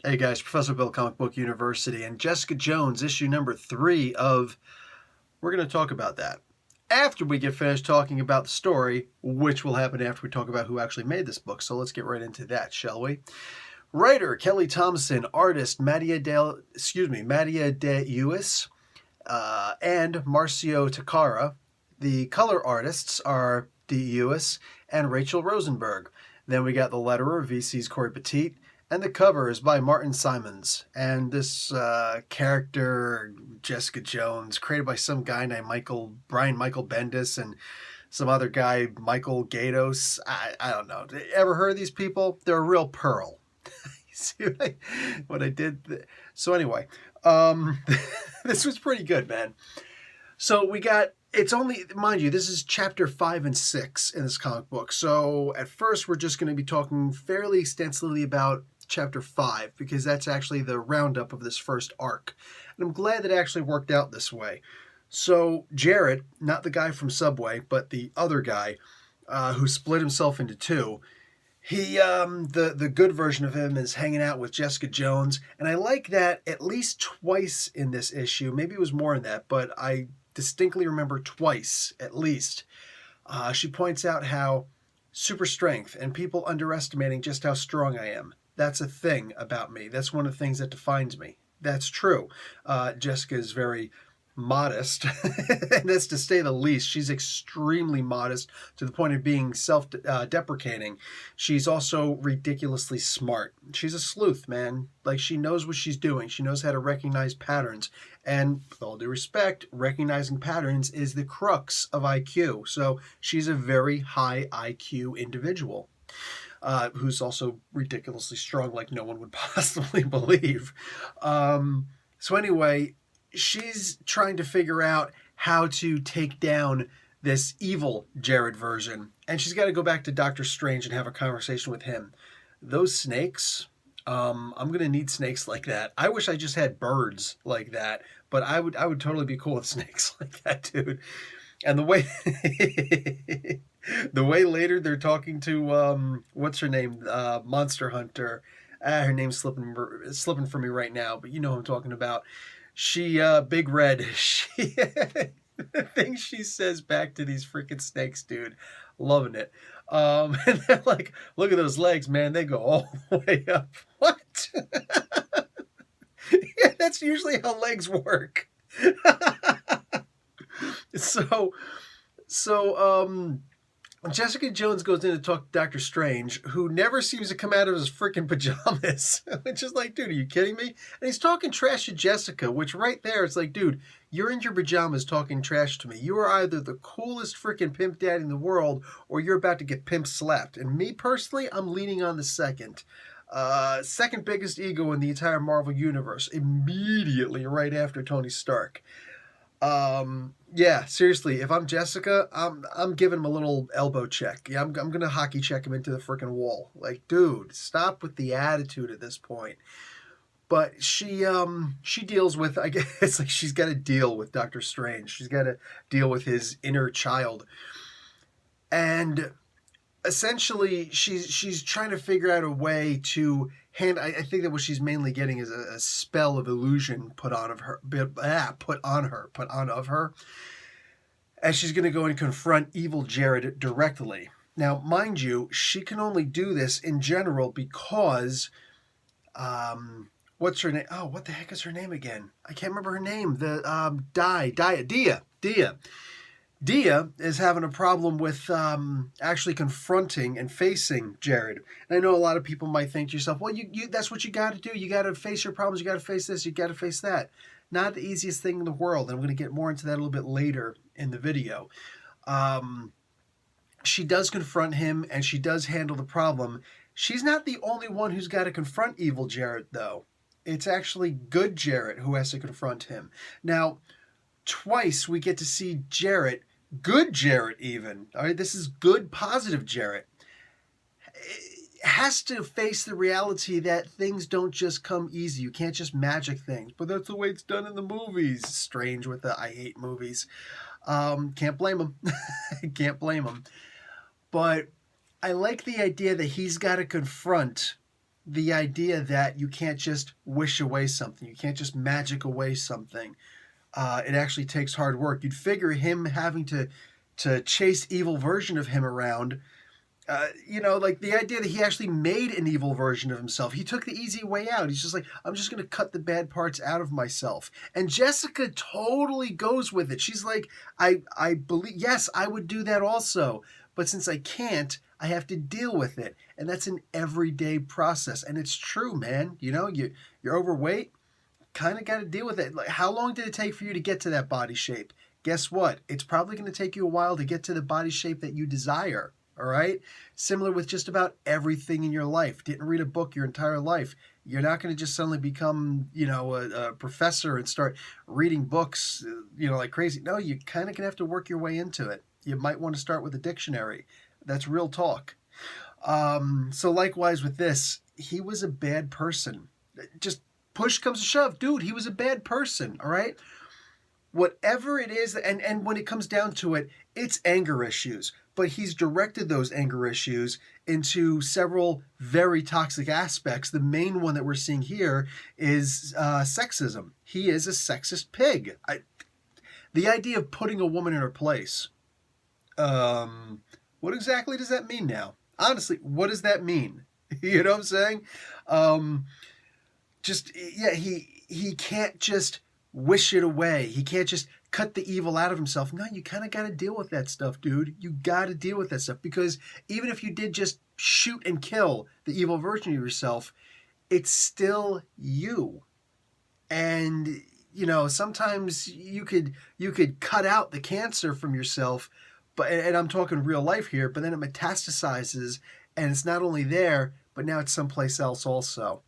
Hey guys, Professor Bill, Comic Book University, and Jessica Jones, issue number 3 of... We're going to talk about that after we get finished talking about the story, which will happen after we talk about who actually made this book. So let's get right into that, shall we? Writer Kelly Thompson, artist Mattia De Uis, and Marcio Takara. The color artists are De Uis and Rachel Rosenberg. Then we got the letterer, VC's Corey Petit, and the cover is by Martin Simons. And this character, Jessica Jones, created by some guy named Brian Michael Bendis and some other guy, Michael Gatos. I don't know. Ever heard of these people? They're a real pearl. See what I did? So anyway, this was pretty good, man. So we got... It's only, mind you, this is chapter 5 and 6 in this comic book. So at first, we're just going to be talking fairly extensively about chapter 5, because that's actually the roundup of this first arc. And I'm glad that it actually worked out this way. So Jared, not the guy from Subway, but the other guy who split himself into two, he, the good version of him is hanging out with Jessica Jones. And I like that at least twice in this issue. Maybe it was more in that, but I distinctly remember twice, at least. She points out how super strength and people underestimating just how strong I am. That's a thing about me. That's one of the things that defines me. That's true. Jessica is very modest, and that's to say the least. She's extremely modest to the point of being self-deprecating. She's also ridiculously smart. She's a sleuth, man. Like, she knows what she's doing. She knows how to recognize patterns. And with all due respect, recognizing patterns is the crux of IQ. So she's a very high IQ individual. Who's also ridiculously strong, like no one would possibly believe. So anyway, she's trying to figure out how to take down this evil Jared version. And she's got to go back to Doctor Strange and have a conversation with him. Those snakes, I'm going to need snakes like that. I wish I just had birds like that. But I would totally be cool with snakes like that, dude. And the way... The way later they're talking to, what's her name? Monster Hunter. Her name's slipping from me right now, but you know who I'm talking about. She, Big Red, the things she says back to these freaking snakes, dude. Loving it. And they're like, look at those legs, man. They go all the way up. What? Yeah, that's usually how legs work. So, Jessica Jones goes in to talk to Doctor Strange, who never seems to come out of his freaking pajamas. Which is like, dude, are you kidding me? And he's talking trash to Jessica, which right there, it's like, dude, you're in your pajamas talking trash to me. You are either the coolest freaking pimp daddy in the world, or you're about to get pimp slapped. And me, personally, I'm leaning on the second. Second biggest ego in the entire Marvel Universe, immediately right after Tony Stark. Yeah, seriously, if I'm Jessica, I'm giving him a little elbow check. Yeah, I'm gonna hockey check him into the freaking wall. Like, dude, stop with the attitude at this point. But she deals with, I guess, it's like she's got to deal with Doctor Strange. She's got to deal with his inner child. And essentially, she's trying to figure out a way to I think that what she's mainly getting is a spell of illusion put on of her, as she's going to go and confront evil Jared directly. Now, mind you, she can only do this in general because, what's her name? Oh, what the heck is her name again? I can't remember her name. Dia is having a problem with actually confronting and facing Jared. And I know a lot of people might think to yourself, well, you that's what you got to do. You got to face your problems. You got to face this. You got to face that. Not the easiest thing in the world. And I'm going to get more into that a little bit later in the video. She does confront him, and she does handle the problem. She's not the only one who's got to confront evil Jared, though. It's actually good Jared who has to confront him. Now, twice we get to see Jared, good Jared even, all right, this is good, positive Jared, has to face the reality that things don't just come easy. You can't just magic things. But that's the way it's done in the movies. Strange with the I hate movies. Can't blame him. Can't blame him. But I like the idea that he's got to confront the idea that you can't just wish away something, you can't just magic away something. It actually takes hard work. You'd figure him having to chase evil version of him around. Like the idea that he actually made an evil version of himself. He took the easy way out. He's just like, I'm just going to cut the bad parts out of myself. And Jessica totally goes with it. She's like, I believe, yes, I would do that also. But since I can't, I have to deal with it. And that's an everyday process. And it's true, man. You're overweight, kind of got to deal with it. Like, how long did it take for you to get to that body shape? Guess what? It's probably going to take you a while to get to the body shape that you desire. All right? Similar with just about everything in your life. Didn't read a book your entire life. You're not going to just suddenly become, a professor and start reading books, like crazy. No, you kind of going to have to work your way into it. You might want to start with a dictionary. That's real talk. So likewise with this, he was a bad person. Just push comes to shove. Dude, he was a bad person, all right? Whatever it is, and when it comes down to it, it's anger issues. But he's directed those anger issues into several very toxic aspects. The main one that we're seeing here is sexism. He is a sexist pig. The idea of putting a woman in her place. What exactly does that mean now? Honestly, what does that mean? You know what I'm saying? He can't just wish it away. He can't just cut the evil out of himself. No, you kind of got to deal with that stuff, dude. You got to deal with that stuff, because even if you did just shoot and kill the evil version of yourself, it's still you. And sometimes you could cut out the cancer from yourself, and I'm talking real life here, but then it metastasizes, and it's not only there, but now it's someplace else also.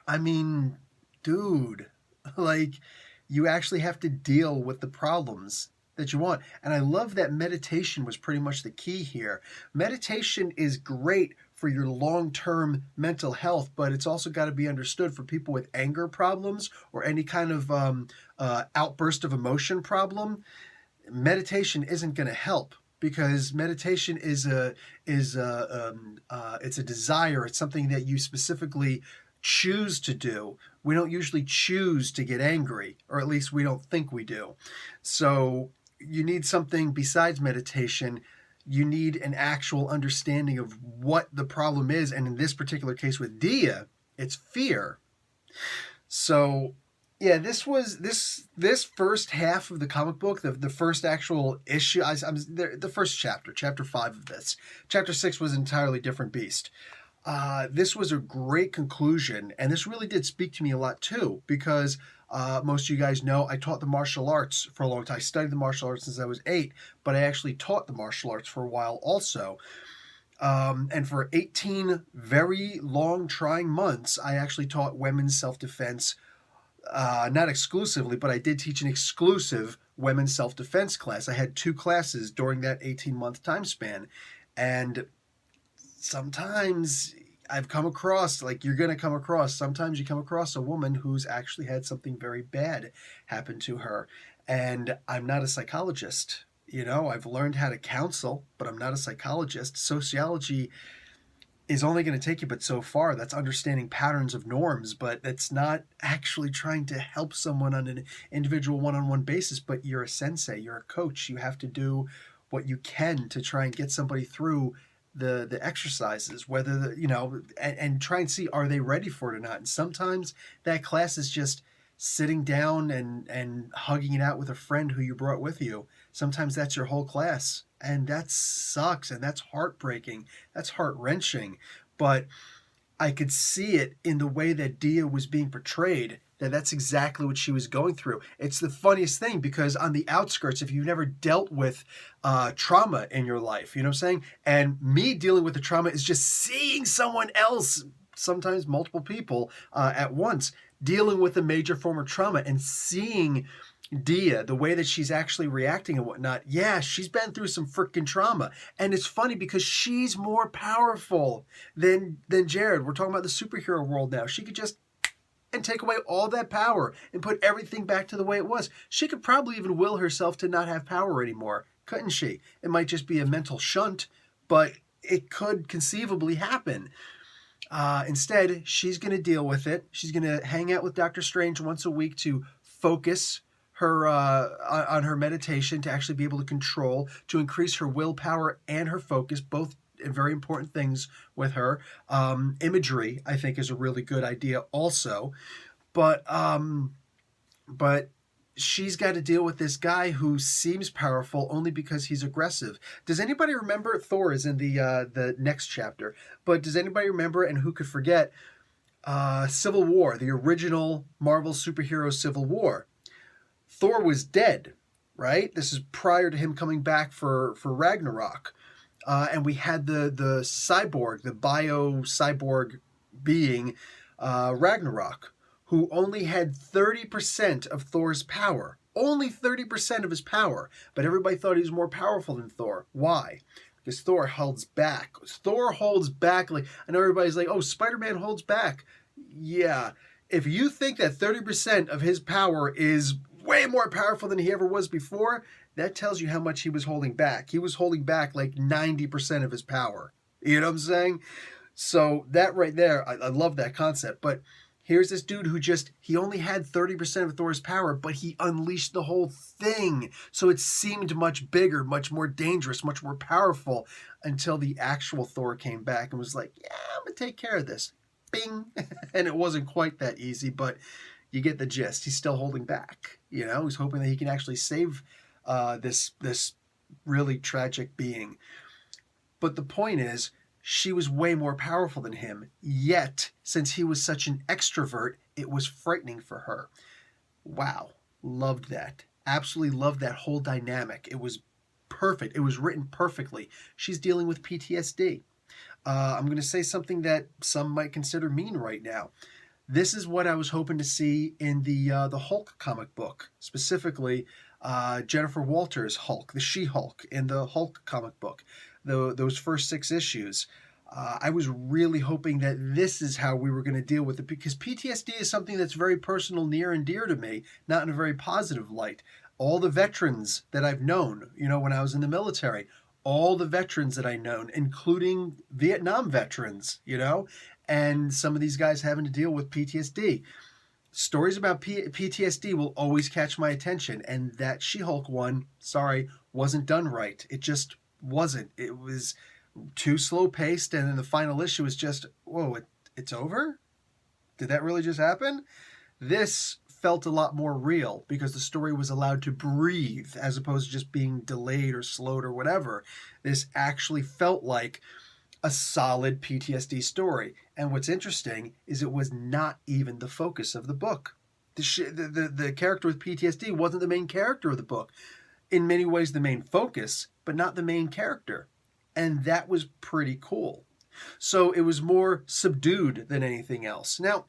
I mean, dude, like, you actually have to deal with the problems that you want. And I love that meditation was pretty much the key here. Meditation is great for your long-term mental health, but it's also got to be understood for people with anger problems or any kind of outburst of emotion problem. Meditation isn't going to help, because meditation it's a desire. It's something that you specifically choose to do. We don't usually choose to get angry, or at least we don't think we do. So you need something besides meditation. You need an actual understanding of what the problem is, and in this particular case with Dia, it's fear. So yeah, this first half of the comic book, the first actual issue, the first chapter 5 of this. Chapter 6 was an entirely different beast. This was a great conclusion, and this really did speak to me a lot too, because most of you guys know I taught the martial arts for a long time. I studied the martial arts since I was 8, but I actually taught the martial arts for a while also. And for 18 very long, trying months, I actually taught women's self-defense, not exclusively, but I did teach an exclusive women's self-defense class. I had 2 classes during that 18-month time span, and sometimes I've come across, like you're going to come across, sometimes you come across a woman who's actually had something very bad happen to her. And I'm not a psychologist. I've learned how to counsel, but I'm not a psychologist. Sociology is only going to take you but so far. That's understanding patterns of norms, but that's not actually trying to help someone on an individual one-on-one basis. But you're a sensei, you're a coach. You have to do what you can to try and get somebody through the exercises, whether and try and see, are they ready for it or not. And sometimes that class is just sitting down and hugging it out with a friend who you brought with you. Sometimes that's your whole class, and that sucks, and that's heartbreaking, that's heart-wrenching. But I could see it in the way that Dia was being portrayed, that's exactly what she was going through. It's the funniest thing, because on the outskirts, if you've never dealt with trauma in your life, you know what I'm saying? And me dealing with the trauma is just seeing someone else, sometimes multiple people at once, dealing with a major form of trauma, and seeing Dia, the way that she's actually reacting and whatnot. Yeah, she's been through some freaking trauma. And it's funny because she's more powerful than Jared. We're talking about the superhero world now. She could just and take away all that power and put everything back to the way it was. She could probably even will herself to not have power anymore, couldn't she? It might just be a mental shunt, but it could conceivably happen. Instead, she's going to deal with it. She's going to hang out with Doctor Strange once a week to focus her on her meditation, to actually be able to control, to increase her willpower and her focus, both very important things with her. Imagery, I think, is a really good idea also. But she's got to deal with this guy who seems powerful only because he's aggressive. Does anybody remember? Thor is in the next chapter, but does anybody remember, and who could forget, Civil War, the original Marvel superhero Civil War? Thor was dead, right? This is prior to him coming back for Ragnarok. And we had the cyborg, the bio cyborg being Ragnarok, who only had 30% of Thor's power. Only 30% of his power. But everybody thought he was more powerful than Thor. Why? Because Thor holds back. Thor holds back. Like, I know everybody's like, oh, Spider-Man holds back. Yeah. If you think that 30% of his power is way more powerful than he ever was before, that tells you how much he was holding back. He was holding back like 90% of his power. You know what I'm saying? So that right there, I love that concept. But here's this dude who he only had 30% of Thor's power, but he unleashed the whole thing. So it seemed much bigger, much more dangerous, much more powerful, until the actual Thor came back and was like, yeah, I'm going to take care of this. Bing. And it wasn't quite that easy, but you get the gist. He's still holding back. You know, he's hoping that he can actually save this really tragic being. But the point is, she was way more powerful than him. Yet, since he was such an extrovert, it was frightening for her. Wow. Loved that. Absolutely loved that whole dynamic. It was perfect. It was written perfectly. She's dealing with PTSD. I'm going to say something that some might consider mean right now. This is what I was hoping to see in the Hulk comic book, specifically Jennifer Walters' Hulk, the She-Hulk in the Hulk comic book, those first 6 issues. I was really hoping that this is how we were going to deal with it, because PTSD is something that's very personal, near and dear to me, not in a very positive light. All the veterans that I've known, when I was in the military, all the veterans that I've known, including Vietnam veterans, and some of these guys having to deal with PTSD. Stories about PTSD will always catch my attention, and that She-Hulk one, wasn't done right. It just wasn't. It was too slow-paced, and then the final issue was just, whoa, it's over? Did that really just happen? This felt a lot more real, because the story was allowed to breathe, as opposed to just being delayed or slowed or whatever. This actually felt like a solid PTSD story. And what's interesting is it was not even the focus of the book. The character with PTSD wasn't the main character of the book. In many ways, the main focus, but not the main character. And that was pretty cool. So it was more subdued than anything else. Now,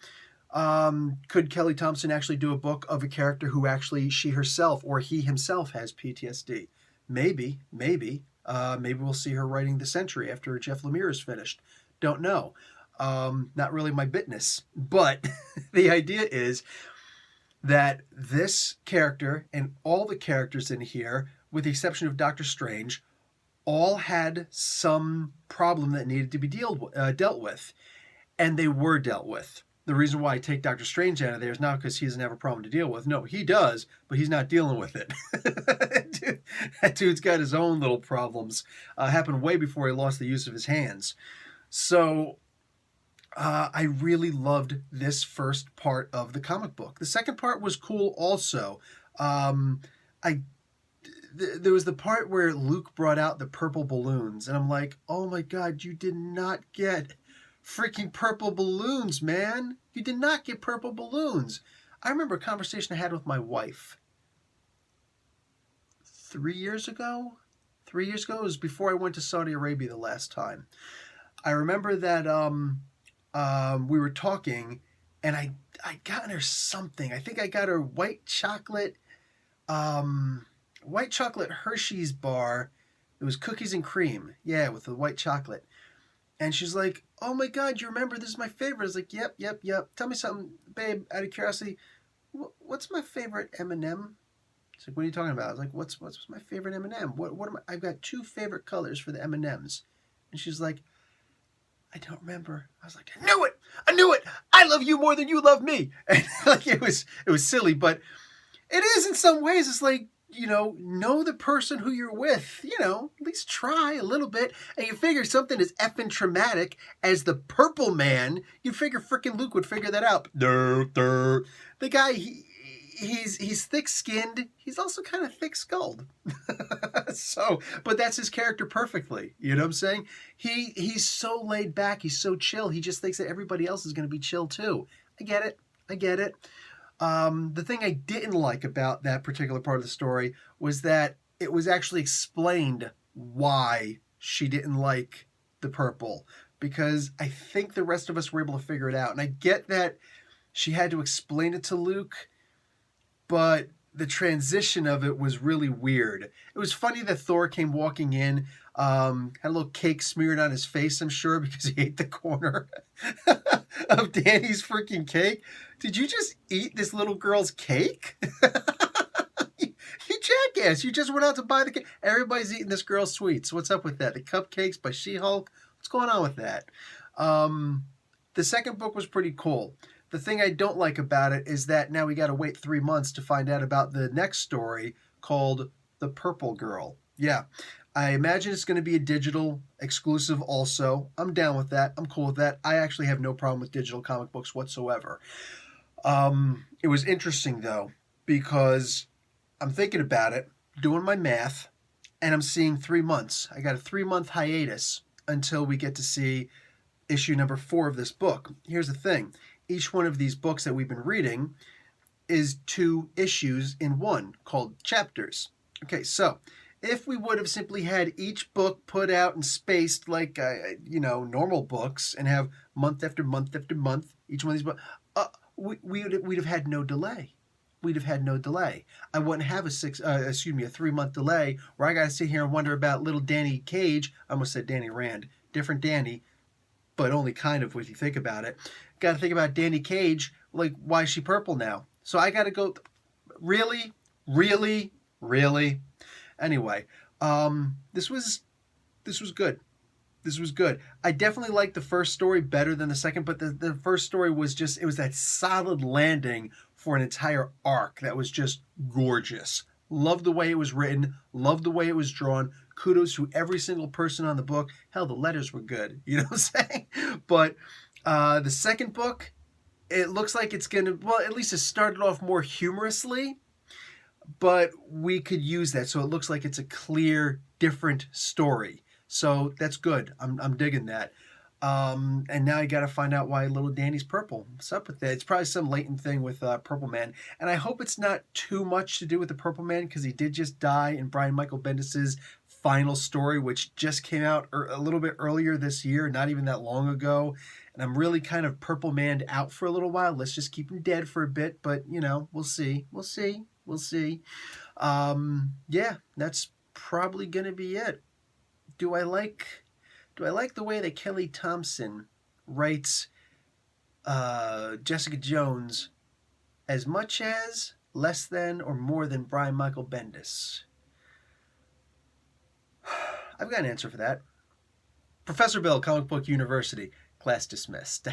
could Kelly Thompson actually do a book of a character who actually, she herself or he himself has PTSD? Maybe. Maybe we'll see her writing The Century after Jeff Lemire is finished. Don't know. Not really my business. But the idea is that this character and all the characters in here, with the exception of Doctor Strange, all had some problem that needed to be dealt with. And they were dealt with. The reason why I take Doctor Strange out of there is not because he doesn't have a problem to deal with. No, he does, but he's not dealing with it. That dude's got his own little problems. Happened way before he lost the use of his hands. So I really loved this first part of the comic book. The second part was cool also. There was the part where Luke brought out the purple balloons, and I'm like, oh my God, you did not get freaking purple balloons, man. You did not get purple balloons. I remember a conversation I had with my wife 3 years ago. 3 years ago? It was before I went to Saudi Arabia the last time. I remember that we were talking, and I got her something. I think I got her white chocolate Hershey's bar. It was cookies and cream. Yeah, with the white chocolate. And she's like, oh my God, you remember this is my favorite. I was like, yep. Tell me something, babe, out of curiosity. What's my favorite M&M? She's like, what are you talking about? I was like, what's my favorite M&M? What am I? I've got 2 favorite colors for the M&Ms. And she's like, I don't remember. I was like, I knew it. I knew it. I love you more than you love me. And like it was silly, but it is in some ways. It's like, know the person who you're with, at least try a little bit. And you figure something as effing traumatic as the Purple Man, you figure frickin' Luke would figure that out. The guy, he's thick-skinned. He's also kind of thick-skulled. But that's his character perfectly. You know what I'm saying? He's so laid back. He's so chill. He just thinks that everybody else is going to be chill too. I get it. The thing I didn't like about that particular part of the story was that it was actually explained why she didn't like the purple, because I think the rest of us were able to figure it out. And I get that she had to explain it to Luke, but the transition of it was really weird. It was funny that Thor came walking in, had a little cake smeared on his face, I'm sure, because he ate the corner of Danny's freaking cake. Did you just eat this little girl's cake? You jackass. You just went out to buy the cake. Everybody's eating this girl's sweets. What's up with that? The cupcakes by She-Hulk? What's going on with that? The second book was pretty cool. The thing I don't like about it is that now we got to wait 3 months to find out about the next story called The Purple Girl. Yeah, I imagine it's going to be a digital exclusive also. I'm down with that. I'm cool with that. I actually have no problem with digital comic books whatsoever. It was interesting, though, because I'm thinking about it, doing my math, and I'm seeing 3 months. I got a 3-month hiatus until we get to see issue number 4 of this book. Here's the thing. Each one of these books that we've been reading is 2 issues in one, called chapters. Okay, so if we would have simply had each book put out and spaced like, normal books and have month after month after month, each one of these books, we'd have had no delay. We'd have had no delay. I wouldn't have a 3-month delay where I got to sit here and wonder about little Danny Cage. I almost said Danny Rand. Different Danny, but only kind of when you think about it. Got to think about Danny Cage, like, why is she purple now? So I got to go, really? Anyway, this was good. This was good. I definitely liked the first story better than the second, but the first story was it was that solid landing for an entire arc that was just gorgeous. Loved the way it was written. Loved the way it was drawn. Kudos to every single person on the book. Hell, the letters were good. You know what I'm saying? But the second book, it looks like it's going to, well, at least it started off more humorously, but we could use that. So it looks like it's a clear, different story. So that's good. I'm digging that. And now you got to find out why little Danny's purple. What's up with that? It's probably some latent thing with Purple Man. And I hope it's not too much to do with the Purple Man, because he did just die in Brian Michael Bendis' final story, which just came out a little bit earlier this year, not even that long ago. And I'm really kind of Purple Man'd out for a little while. Let's just keep him dead for a bit. But, we'll see. Yeah, that's probably going to be it. Do I like the way that Kelly Thompson writes Jessica Jones as much as, less than, or more than Brian Michael Bendis? I've got an answer for that. Professor Bill, Comic Book University. Class dismissed.